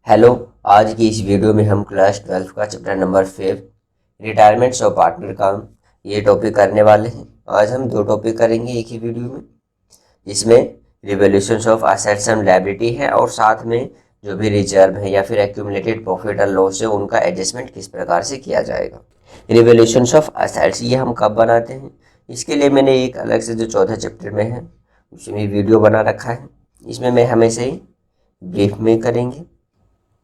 Hello. आज की इस वीडियो में हम क्लास 12 का chapter number 5 retirements of partner का ये टॉपिक करने वाले हैं। आज हम दो टॉपिक करेंगे एक ही वीडियो में, जिसमें revolutions of assets and liability है और साथ में जो भी रिजर्व है या फिर एक्यूमुलेटेड प्रॉफिट और लॉस है उनका एडजस्टमेंट किस प्रकार से किया जाएगा। रिवोल्यूशंस ऑफ असेट्स ये हम कब बनाते हैं, इसके लिए मैंने एक अलग से जो चौथे चैप्टर में है उसमें वीडियो बना रखा है। इसमें मैं हमेशा ही ब्रीफ में करेंगे।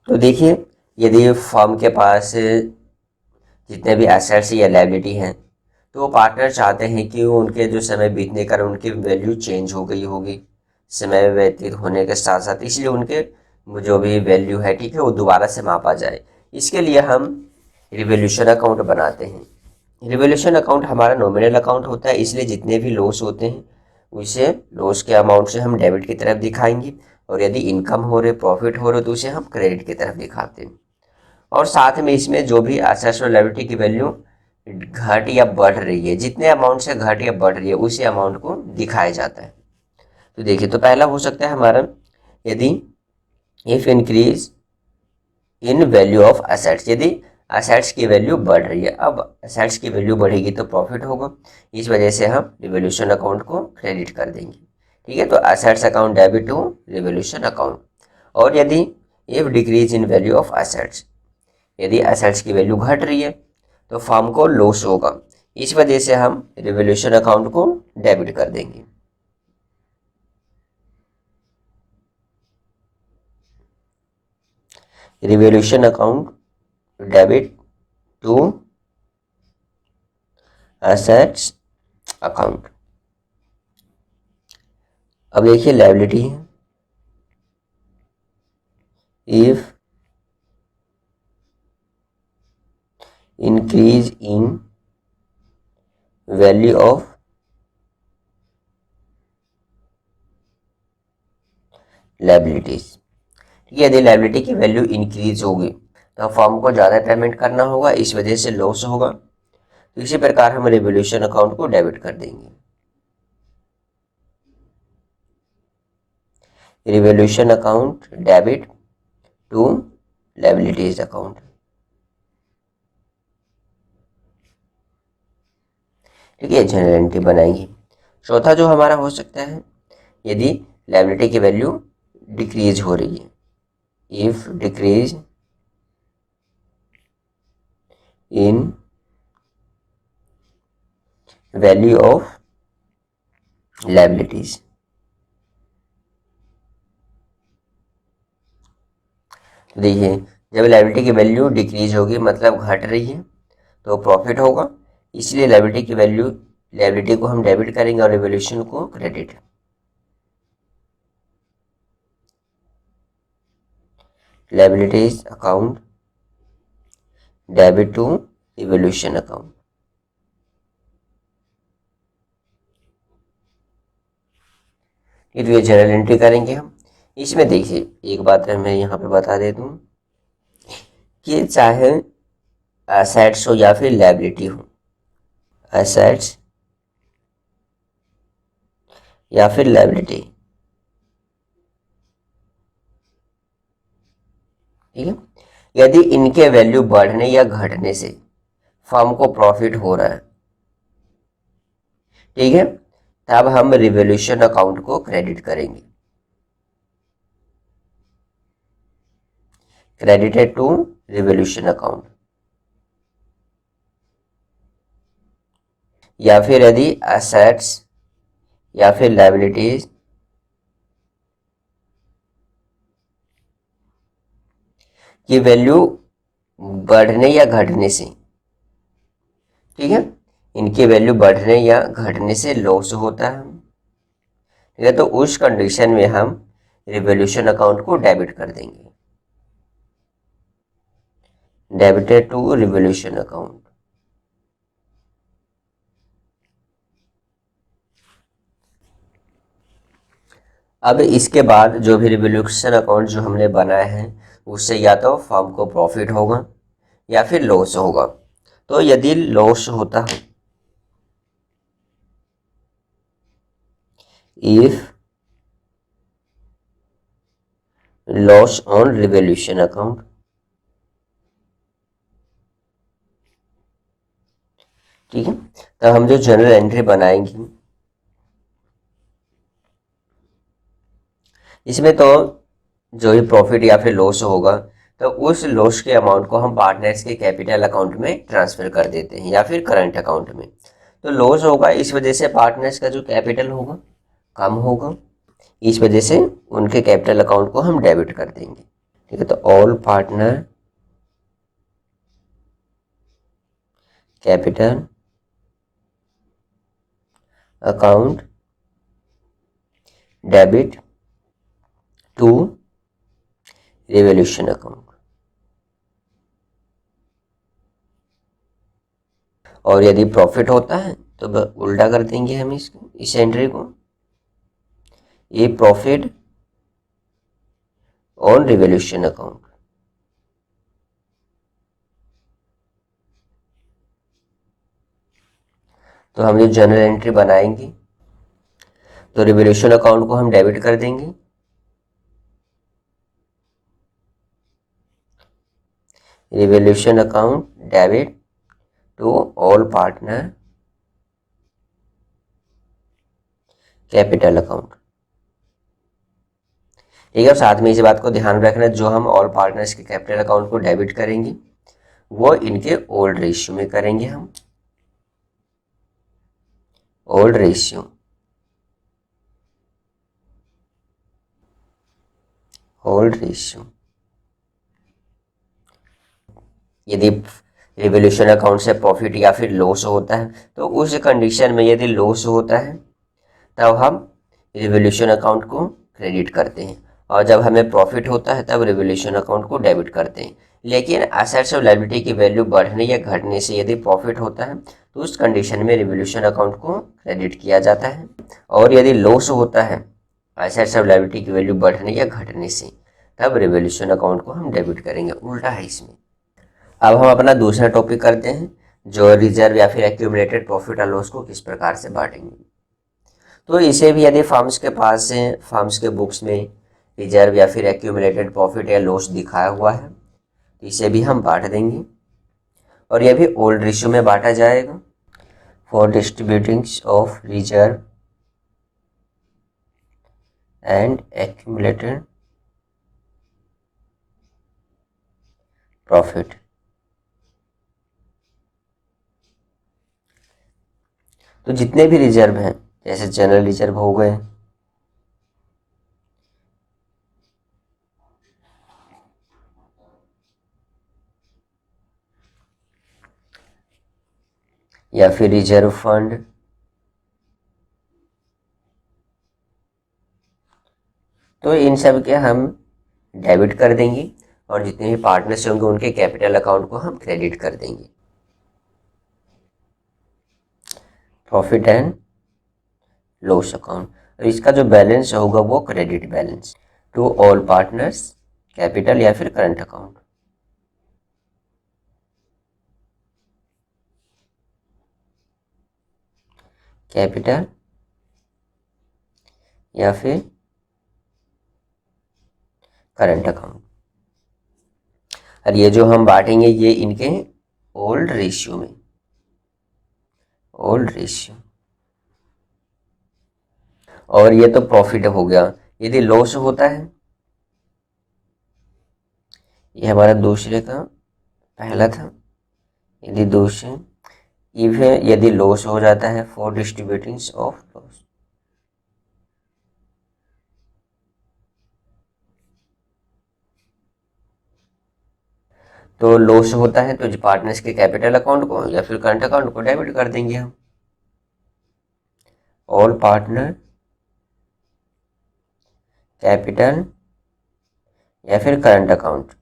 तो देखिए, यदि फर्म के पास जितने भी एसेट्स या लायबिलिटी हैं तो वो पार्टनर चाहते हैं कि उनके जो समय बीतने का उनकी वैल्यू चेंज हो गई होगी समय व्यतीत होने के साथ साथ, इसलिए उनके जो भी वैल्यू है ठीक है वो दोबारा से मापा जाए। इसके लिए हम रिवोल्यूशन अकाउंट बनाते हैं। रिवोल्यूशन अकाउंट हमारा नॉमिनल अकाउंट होता है, इसलिए जितने भी लॉस होते हैं उसे लॉस के अमाउंट से हम डेबिट की तरफ दिखाएंगे और यदि इनकम हो रहे प्रॉफिट हो रहे तो उसे हम क्रेडिट की तरफ दिखाते हैं। और साथ में इसमें जो भी एसेट्स और लायबिलिटी की वैल्यू घट या बढ़ रही है, जितने अमाउंट से घट या बढ़ रही है उसी अमाउंट को दिखाया जाता है। तो देखिए, तो पहला हो सकता है हमारा, यदि if increase in value of assets, यदि एसेट्स की वैल्यू बढ़ रही है। अब एसेट्स की वैल्यू बढ़ेगी तो प्रॉफिट होगा, इस वजह से हम रिवोल्यूशन अकाउंट को क्रेडिट कर देंगे। ठीक है, तो assets account debit to revolution account. और यदि if decrease in value of assets, यदि एसेट्स की वैल्यू घट रही है तो फर्म को लॉस होगा, इस वजह से हम रिवोल्यूशन अकाउंट को डेबिट कर देंगे। Revolution account debit to assets account. अब देखिए लायबिलिटी है, if increase in value of liabilities. ठीक है, यदि लायबिलिटी की वैल्यू इंक्रीज होगी तो फर्म को ज़्यादा पेमेंट करना होगा, इस वजह से लॉस होगा। तो इसी प्रकार हम रिवोल्यूशन अकाउंट को डेबिट कर देंगे। Revolution account debit to liabilities account. ठीक है, जनरल एंट्री बनाएंगे। चौथा जो हमारा हो सकता है, यदि लायबिलिटी की वैल्यू डिक्रीज हो रही है, if decrease in value of liabilities. तो देखिए, जब लायबिलिटी की वैल्यू डिक्रीज होगी मतलब घट रही है तो प्रॉफिट होगा, इसलिए लायबिलिटी को हम डेबिट करेंगे और रिवोल्यूशन को credit. Liabilities account debit to revolution account. ये जनरल एंट्री करेंगे हम। इसमें देखिए, एक बात मैं यहाँ पे बता दे दूँ कि चाहे एसेट्स हो या फिर लायबिलिटी हो, एसेट्स या फिर लायबिलिटी, ठीक है, यदि इनके वैल्यू बढ़ने या घटने से फर्म को प्रॉफिट हो रहा है, ठीक है, तब हम रिवोल्यूशन अकाउंट को क्रेडिट करेंगे, क्रेडिटेड टू रिवोल्यूशन अकाउंट। या फिर यदि एसेट्स या फिर लायबिलिटीज की वैल्यू बढ़ने या घटने से, ठीक है, इनकी वैल्यू बढ़ने या घटने से लॉस होता है, ठीक है, तो उस कंडीशन में हम रिवोल्यूशन अकाउंट को डेबिट कर देंगे, डेबिटेड टू रिवोल्यूशन अकाउंट। अब इसके बाद जो भी रिवोल्यूशन अकाउंट जो हमने बनाया है उससे या तो फर्म को प्रॉफिट होगा या फिर लॉस होगा। तो यदि लॉस होता है, if loss on revolution account, ठीक है। तो हम जो जनरल एंट्री बनाएंगे इसमें तो जो भी प्रॉफिट या फिर लॉस होगा तो उस लॉस के अमाउंट को हम पार्टनर्स के कैपिटल अकाउंट में ट्रांसफर कर देते हैं या फिर करंट अकाउंट में। तो लॉस होगा इस वजह से पार्टनर्स का जो कैपिटल होगा कम होगा, इस वजह से उनके कैपिटल अकाउंट को हम डेबिट कर देंगे, ठीक है। तो all partner capital account debit to revolution account. और यदि प्रॉफिट होता है तो उल्टा कर देंगे हम इस एंट्री को, ये प्रॉफिट ऑन रिवोल्यूशन अकाउंट। तो हम जो जनरल एंट्री बनाएंगे तो रिवोल्यूशन अकाउंट को हम डेबिट कर देंगे, revolution account debit to all partner capital account, ठीक है। और साथ में इस बात को ध्यान रखना जो हम ऑल पार्टनर्स के कैपिटल अकाउंट को डेबिट करेंगे वो इनके ओल्ड रेशियो में करेंगे हम, ओल्ड रेशियो, ओल्ड रेशियो। यदि रिवोल्यूशन अकाउंट से प्रॉफिट या फिर लॉस होता है तो उस कंडीशन में यदि लॉस होता है तब हम रिवोल्यूशन अकाउंट को क्रेडिट करते हैं, और जब हमें प्रॉफिट होता है तब रिवोल्यूशन अकाउंट को डेबिट करते हैं। लेकिन एसेट्स और लायबिलिटी की वैल्यू बढ़ने या घटने से यदि प्रॉफिट होता है तो उस कंडीशन में रिवोल्यूशन अकाउंट को क्रेडिट किया जाता है, और यदि लॉस होता है एसेट्स और लायबिलिटी की वैल्यू बढ़ने या घटने से तब रिवोल्यूशन अकाउंट को हम डेबिट करेंगे, उल्टा है इसमें। अब हम अपना दूसरा टॉपिक करते हैं जो रिजर्व या फिर एक्यूमुलेटेड प्रॉफिट और लॉस को किस प्रकार से बांटेंगे। तो इसे भी यदि फर्म्स के पास से फर्म्स के बुक्स में रिजर्व या फिर एक्यूमुलेटेड प्रॉफिट या लॉस दिखाया हुआ है तो इसे भी हम बांट देंगे, और यह भी ओल्ड रेशियो में बांटा जाएगा। For distributing of reserve and accumulated profit, तो जितने भी रिजर्व हैं जैसे जनरल रिजर्व हो गए, या फिर रिजर्व फंड, तो इन सब के हम डेबिट कर देंगे, और जितने भी पार्टनर्स होंगे उनके कैपिटल अकाउंट को हम क्रेडिट कर देंगे, प्रॉफिट एंड लॉस अकाउंट। और इसका जो बैलेंस होगा वो credit balance to all partners capital या फिर करंट अकाउंट, कैपिटल या फिर करंट अकाउंट। और ये जो हम बांटेंगे ये इनके ओल्ड रेशियो में, ओल्ड रेशियो। और ये तो प्रॉफिट हो गया। यदि लॉस होता है, ये हमारा दूसरे का पहला था, यदि दूसरे इवन यदि लॉस हो जाता है फॉर डिस्ट्रीब्यूटिंग ऑफ लॉस, तो लॉस होता है तो जो पार्टनर्स के कैपिटल अकाउंट को या फिर करंट अकाउंट को डेबिट कर देंगे हम, ऑल पार्टनर कैपिटल या फिर करंट अकाउंट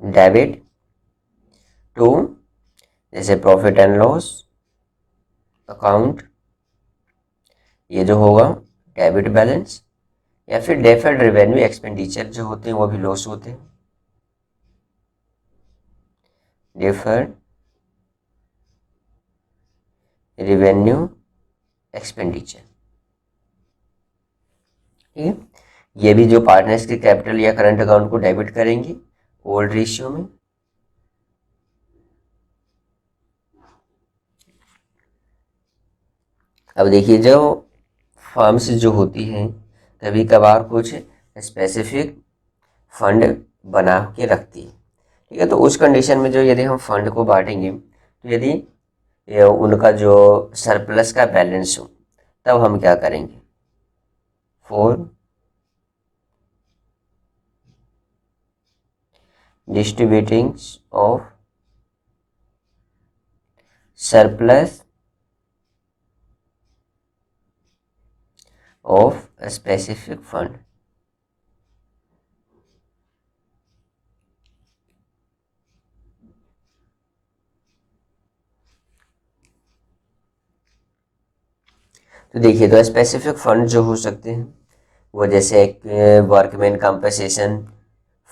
डेबिट टू, जैसे प्रॉफिट एंड लॉस अकाउंट, ये जो होगा डेबिट बैलेंस, या फिर डेफर्ड रेवेन्यू एक्सपेंडिचर जो होते हैं वो भी लॉस होते हैं, डेफर्ड रेवेन्यू एक्सपेंडिचर। ठीक है। ये भी जो पार्टनर्स के कैपिटल या करंट अकाउंट को डेबिट करेंगे ओल्ड रेशियो में। अब देखिए जो फर्म्स जो होती हैं कभी कभार कुछ स्पेसिफिक फंड बना के रखती है, ठीक है। तो उस कंडीशन में जो यदि हम फंड को बांटेंगे तो यदि उनका जो सरप्लस का बैलेंस हो तब हम क्या करेंगे, for distributing of surplus of specific fund. तो देखिए तो स्पेसिफिक फंड जो हो सकते हैं वो जैसे एक वर्कमैन कंपनसेशन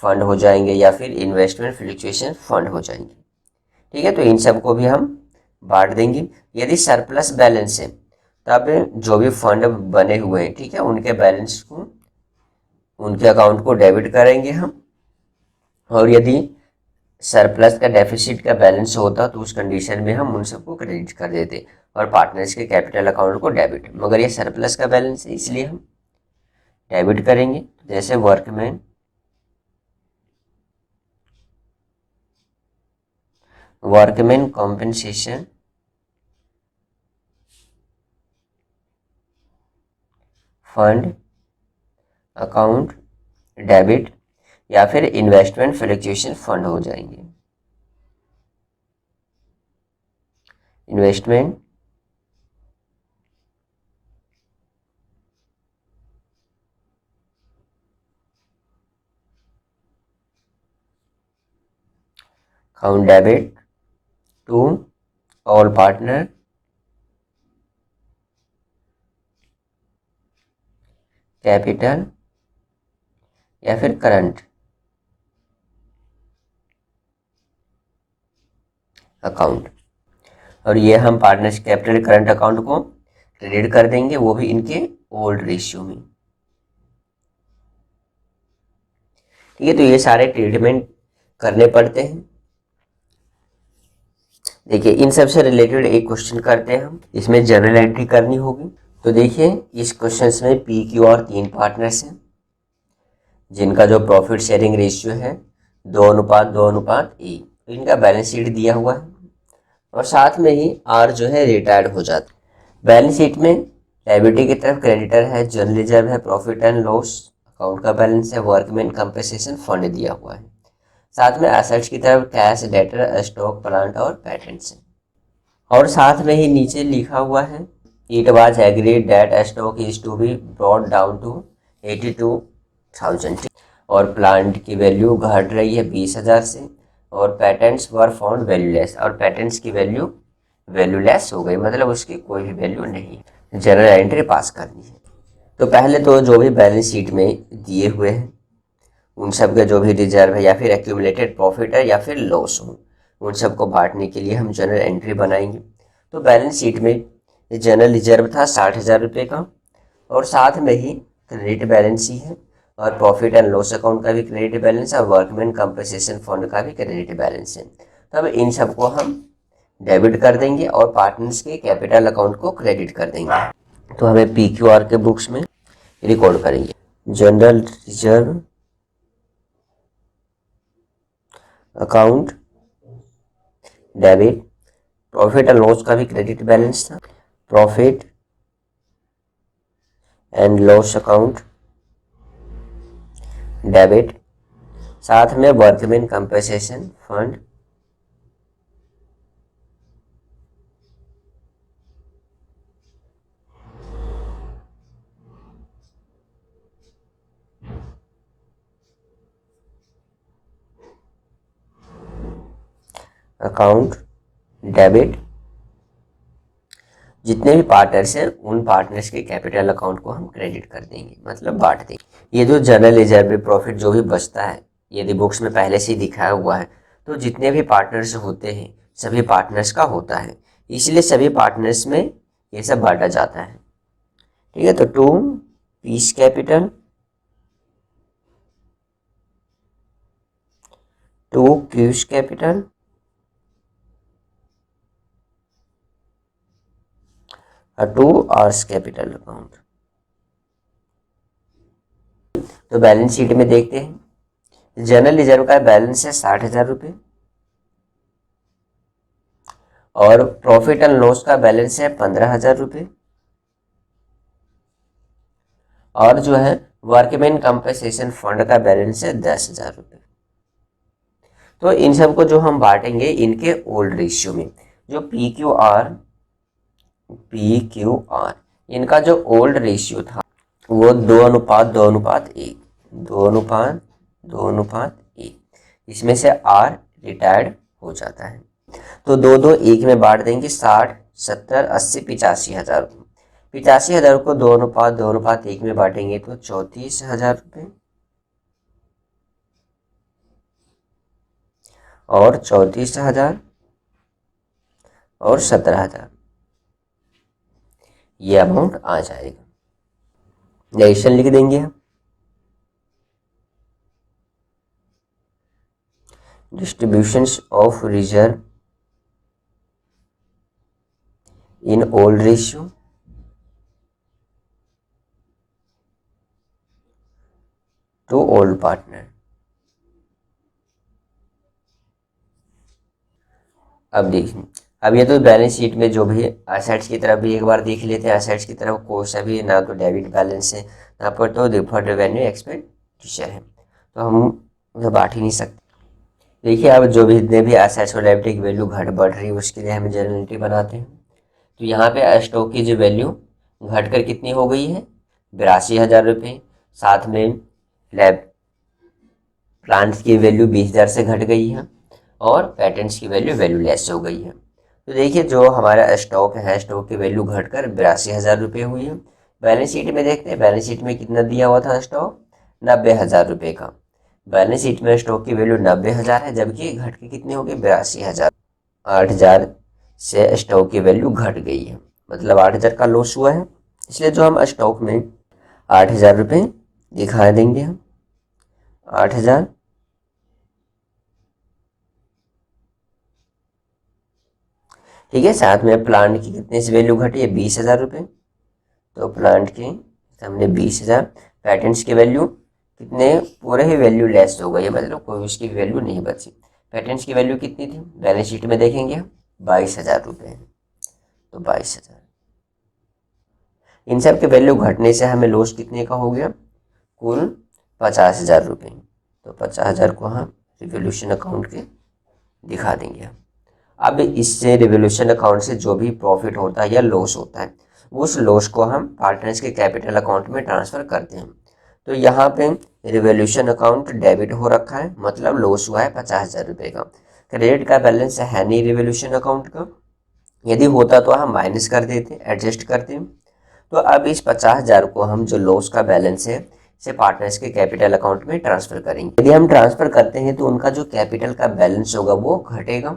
फंड हो जाएंगे या फिर इन्वेस्टमेंट फ्लक्चुएशन फंड हो जाएंगे, ठीक है। तो इन सब को भी हम बांट देंगे। यदि सरप्लस बैलेंस है तब जो भी फंड बने हुए हैं, ठीक है, उनके बैलेंस को उनके अकाउंट को डेबिट करेंगे हम। और यदि सरप्लस का डेफिसिट का बैलेंस होता तो उस कंडीशन में हम उन सबको क्रेडिट कर देते और पार्टनर्स के कैपिटल अकाउंट को डेबिट। मगर ये सरप्लस का बैलेंस है इसलिए हम डेबिट करेंगे। जैसे workman compensation fund account debit या फिर इन्वेस्टमेंट फ्लक्चुएशन फंड हो जाएंगे। Investment account debit to all partner capital या फिर करंट अकाउंट। और ये हम पार्टनर्स कैपिटल करंट अकाउंट को क्रेडिट कर देंगे, वो भी इनके ओल्ड रेशियो में, ठीक है। तो ये सारे ट्रीटमेंट करने पड़ते हैं। देखिए इन सब से रिलेटेड एक क्वेश्चन करते हैं हम, इसमें जर्नल एंट्री करनी होगी। तो देखिए इस क्वेश्चन में पी क्यू और 3 पार्टनर्स हैं जिनका जो प्रॉफिट शेयरिंग रेशियो है 2:2:E। तो इनका बैलेंस शीट दिया हुआ है और साथ में ही आर जो है रिटायर्ड हो जाता है। बैलेंस शीट में लायबिलिटी की तरफ क्रेडिटर है, जनरल रिजर्व है, प्रॉफिट एंड लॉस अकाउंट का बैलेंस है, वर्कमैन कंपनसेशन फंड दिया हुआ है। साथ में एसेट्स की तरफ कैश, डेटर, स्टॉक, प्लांट और पैटेंट्स है। और साथ में ही नीचे लिखा हुआ है it was agreed that stock is to be brought down to 82,000 और प्लांट की वैल्यू घट रही है 20,000 से और पैटेंट्स वर फाउंड वैल्यूलेस और पैटेंट्स की वैल्यू वैल्यूलेस हो गई, मतलब उसकी कोई भी वैल्यू नहीं। जनरल एंट्री पास करनी है। तो पहले तो जो भी बैलेंस शीट में दिए हुए हैं उन सब का जो भी रिजर्व है या फिर एक्यूमुलेटेड प्रॉफिट है या फिर लॉस हो उन सबको बांटने के लिए हम जनरल एंट्री बनाएंगे। तो बैलेंस शीट में जनरल रिजर्व था 60,000 रुपये का और साथ में ही क्रेडिट बैलेंस ही है और प्रॉफिट एंड लॉस अकाउंट का भी क्रेडिट बैलेंस है और वर्कमैन कंपनसेशन फंड का भी क्रेडिट बैलेंस है। तब इन सबको हम डेबिट कर देंगे और पार्टनर्स के कैपिटल अकाउंट को क्रेडिट कर देंगे। तो हमें PQR के बुक्स में रिकॉर्ड करेंगे general reserve account debit, profit and loss का भी क्रेडिट बैलेंस था, profit and loss account debit, साथ में workman compensation fund account debit. जितने भी पार्टनर्स हैं उन पार्टनर्स के कैपिटल अकाउंट को हम क्रेडिट कर देंगे, मतलब बांट देंगे। ये जो जनरल रिजर्व प्रॉफिट जो भी बचता है यदि बुक्स में पहले से ही दिखाया हुआ है तो जितने भी पार्टनर्स होते हैं सभी पार्टनर्स का होता है, इसलिए सभी पार्टनर्स में ये सब बांटा जाता है, ठीक है। तो to P's capital to Q's capital to R's capital account. तो बैलेंस शीट में देखते हैं, जनरल रिजर्व का बैलेंस है 60,000 रुपये और प्रॉफिट एंड लॉस का बैलेंस है 15,000 रुपये और जो है वर्कमैन कंपनसेशन फंड का बैलेंस है 10,000 रुपये। तो इन सबको जो हम बांटेंगे इनके ओल्ड रेशियो में, जो पी क्यू आर इनका जो ओल्ड रेशियो था वो 2:2:1, 2:2:1, इसमें से आर रिटायर्ड हो जाता है। तो 2:2:1 में बांट देंगे 60, 70, 80, 85,000। 85,000 को 2:2:1 में बांटेंगे तो 34,000 रुपये और 34,000 और 17,000, ये अमाउंट आ जाएगा। नेशन लिख देंगे हम, distributions of reserve in old ratio two old partner. अब देखिए, अब ये तो बैलेंस शीट में जो भी एसेट्स की तरफ भी एक बार देख लेते हैं। एसेट्स की तरफ कोई सा भी ना तो डेबिट बैलेंस है, ना पर तो डिफर्ड रेवेन्यू एक्सपेंडिचर है, तो हम उसे बांट ही नहीं सकते। देखिए, अब जो भी जितने भी एसेट्स और लायबिलिटी की वैल्यू घट बढ़ रही है उसके लिए हम जर्नल एंट्री बनाते हैं। तो यहाँ पे स्टॉक की जो वैल्यू घट कर कितनी हो गई है, 82,000 रुपये। साथ में लैब प्लांट्स की वैल्यू 20,000 से घट गई है और पेटेंट्स की वैल्यू लेस हो गई है। तो देखिए, जो हमारा स्टॉक है, स्टॉक की वैल्यू घटकर 82,000 रुपये हुई है। बैलेंस शीट में देखते हैं, बैलेंस शीट में कितना दिया हुआ था स्टॉक, 90,000 रुपये का। बैलेंस शीट में स्टॉक की वैल्यू 90,000 है, जबकि घट के कितनी हो गई, 82,000। 8,000 से स्टॉक की वैल्यू घट गई है, मतलब 8,000 का लॉस हुआ है। इसलिए जो हम स्टॉक में 8,000 रुपये दिखा देंगे हम, 8,000। ठीक है, साथ में प्लांट की कितने से वैल्यू घटी है, 20,000 रुपये। तो प्लांट की हमने 20,000। पेटेंट्स की वैल्यू कितने, पूरे ही वैल्यू लेस हो गई है, मतलब कोई उसकी वैल्यू नहीं बची। पेटेंट्स की वैल्यू कितनी थी, बैलेंस शीट में देखेंगे 22,000 रुपये। तो 22,000, इन सब के वैल्यू घटने से हमें लॉस कितने का हो गया, कुल 50,000 रुपये। तो 50,000 को हम रिवोल्यूशन अकाउंट के दिखा देंगे। अब इससे रिवोल्यूशन अकाउंट से जो भी प्रॉफिट होता है या लॉस होता है, उस लॉस को हम पार्टनर्स के कैपिटल अकाउंट में ट्रांसफ़र करते हैं। तो यहाँ पे रिवोल्यूशन अकाउंट डेबिट हो रखा है, मतलब लॉस हुआ है 50,000 रुपये का। क्रेडिट का बैलेंस है नहीं रिवोल्यूशन अकाउंट का, यदि होता तो हम माइनस कर देते, एडजस्ट करते। तो अब इस 50,000 को हम जो लॉस का बैलेंस है इसे पार्टनर्स के कैपिटल अकाउंट में ट्रांसफ़र करेंगे। यदि हम ट्रांसफ़र करते हैं तो उनका जो कैपिटल का बैलेंस होगा वो घटेगा,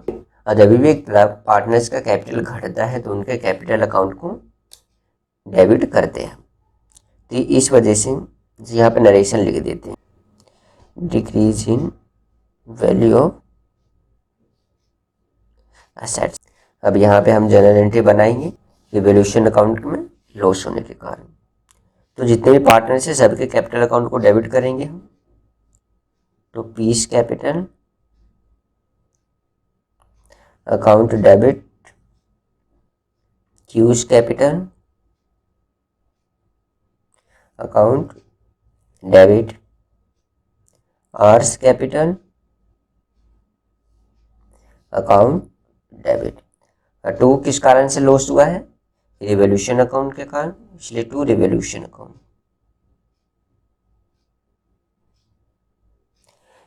और जब भी एक पार्टनर्स का कैपिटल घटता है तो उनके कैपिटल अकाउंट को डेबिट करते हैं। तो इस वजह से यहाँ पे नरेशन लिख देते हैं, decrease in value of assets. अब यहाँ पे हम जनरल एंट्री बनाएंगे रिवोल्यूशन अकाउंट में लॉस होने के कारण। तो जितने भी पार्टनर्स हैं सबके कैपिटल अकाउंट को डेबिट करेंगे हम। तो P's capital account debit, Q's capital account debit, R's capital account debit. To किस कारण से लॉस हुआ है, रिवोल्यूशन अकाउंट के कारण, इसलिए टू रिवोल्यूशन अकाउंट।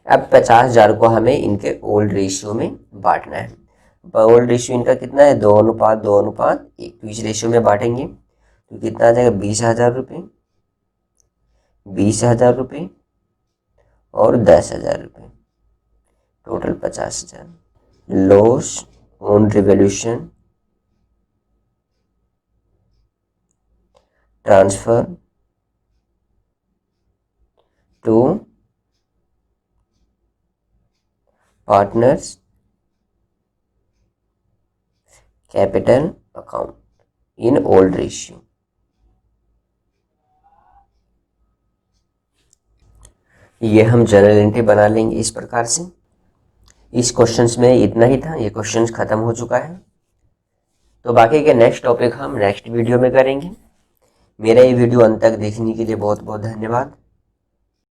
अब 50,000 को हमें इनके ओल्ड रेशियो में बांटना है। ओल्ड रेशियो इनका कितना है, 2:2:1। तो इस रेशियो में बांटेंगे तो कितना आ जाएगा, 20,000 रुपये, 20,000 रुपये और 10,000 रुपये, total 50,000। Loss on revolution transfer to partners capital account in old ratio. ये हम जनरल एंट्री बना लेंगे इस प्रकार से। इस क्वेश्चंस में इतना ही था, ये क्वेश्चंस खत्म हो चुका है। तो बाकी के नेक्स्ट टॉपिक हम नेक्स्ट वीडियो में करेंगे। मेरा ये वीडियो अंत तक देखने के लिए बहुत बहुत धन्यवाद।